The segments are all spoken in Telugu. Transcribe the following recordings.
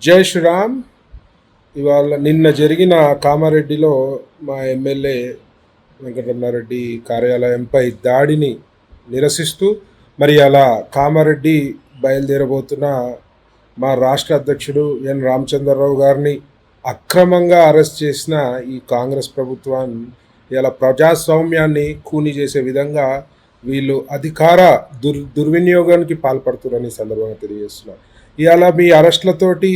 జై శ్రీరామ్. ఇవాళ నిన్న జరిగిన కామారెడ్డిలో మా ఎమ్మెల్యే వెంకటరమణారెడ్డి కార్యాలయంపై దాడిని నిరసిస్తూ మరి అలా కామారెడ్డి బయలుదేరబోతున్న మా రాష్ట్ర అధ్యక్షుడు ఎన్ రామచంద్రరావు గారిని అక్రమంగా అరెస్ట్ చేసిన ఈ కాంగ్రెస్ ప్రభుత్వం ఇలా ప్రజాస్వామ్యాన్ని కూని చేసే విధంగా వీళ్ళు అధికార దుర్వినియోగానికి పాల్పడుతున్నారని ఈ సందర్భంగా తెలియజేస్తున్నారు. ఇవాళ మీ అరెస్టులతోటి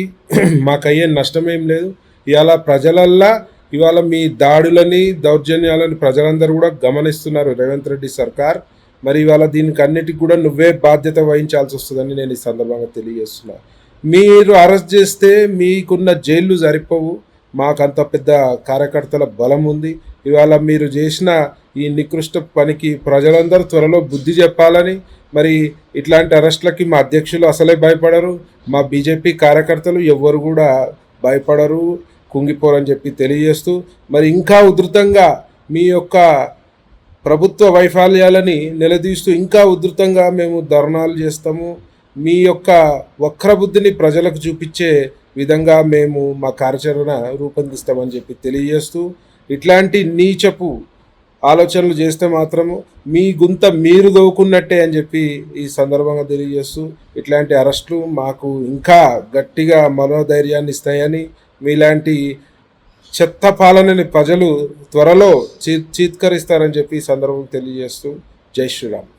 మాకయ్యే నష్టమేం లేదు. ఇవాళ ప్రజలల్లా ఇవాళ మీ దాడులని దౌర్జన్యాలని ప్రజలందరూ కూడా గమనిస్తున్నారు. రేవంత్ రెడ్డి సర్కార్ మరి ఇవాళ దీనికి అన్నిటికి కూడా నువ్వే బాధ్యత వహించాల్సి వస్తుందని నేను ఈ సందర్భంగా తెలియజేస్తున్నా. మీరు అరెస్ట్ చేస్తే మీకున్న జైళ్ళు సరిపోవు, మాకంత పెద్ద కార్యకర్తల బలం ఉంది. ఇవాళ మీరు చేసిన ఈ నికృష్ట పనికి ప్రజలందరూ త్వరలో బుద్ధి చెప్పాలని, మరి ఇట్లాంటి అరెస్టులకి మా అధ్యక్షులు అసలే భయపడరు, మా బీజేపీ కార్యకర్తలు ఎవ్వరు కూడా భయపడరు, కుంగిపోరని చెప్పి తెలియజేస్తూ మరి ఇంకా ఉధృతంగా మీ యొక్క ప్రభుత్వ వైఫల్యాలని నిలదీస్తూ ఇంకా ఉధృతంగా మేము ధర్నాలు చేస్తాము. మీ యొక్క వక్రబుద్ధిని ప్రజలకు చూపించే విధంగా మేము మా కార్యాచరణ రూపొందిస్తామని చెప్పి తెలియజేస్తూ, ఇట్లాంటి నీచపు ఆలోచనలు చేస్తే మాత్రము మీ గుంత మీరు దోవుకున్నట్టే అని చెప్పి ఈ సందర్భంగా తెలియజేస్తూ, ఇట్లాంటి అరెస్టులు మాకు ఇంకా గట్టిగా మనోధైర్యాన్ని ఇస్తాయని, మీలాంటి చెత్త పాలనని ప్రజలు త్వరలో చీత్కరిస్తారని చెప్పి ఈ సందర్భంగా తెలియజేస్తూ జై శ్రీరామ్.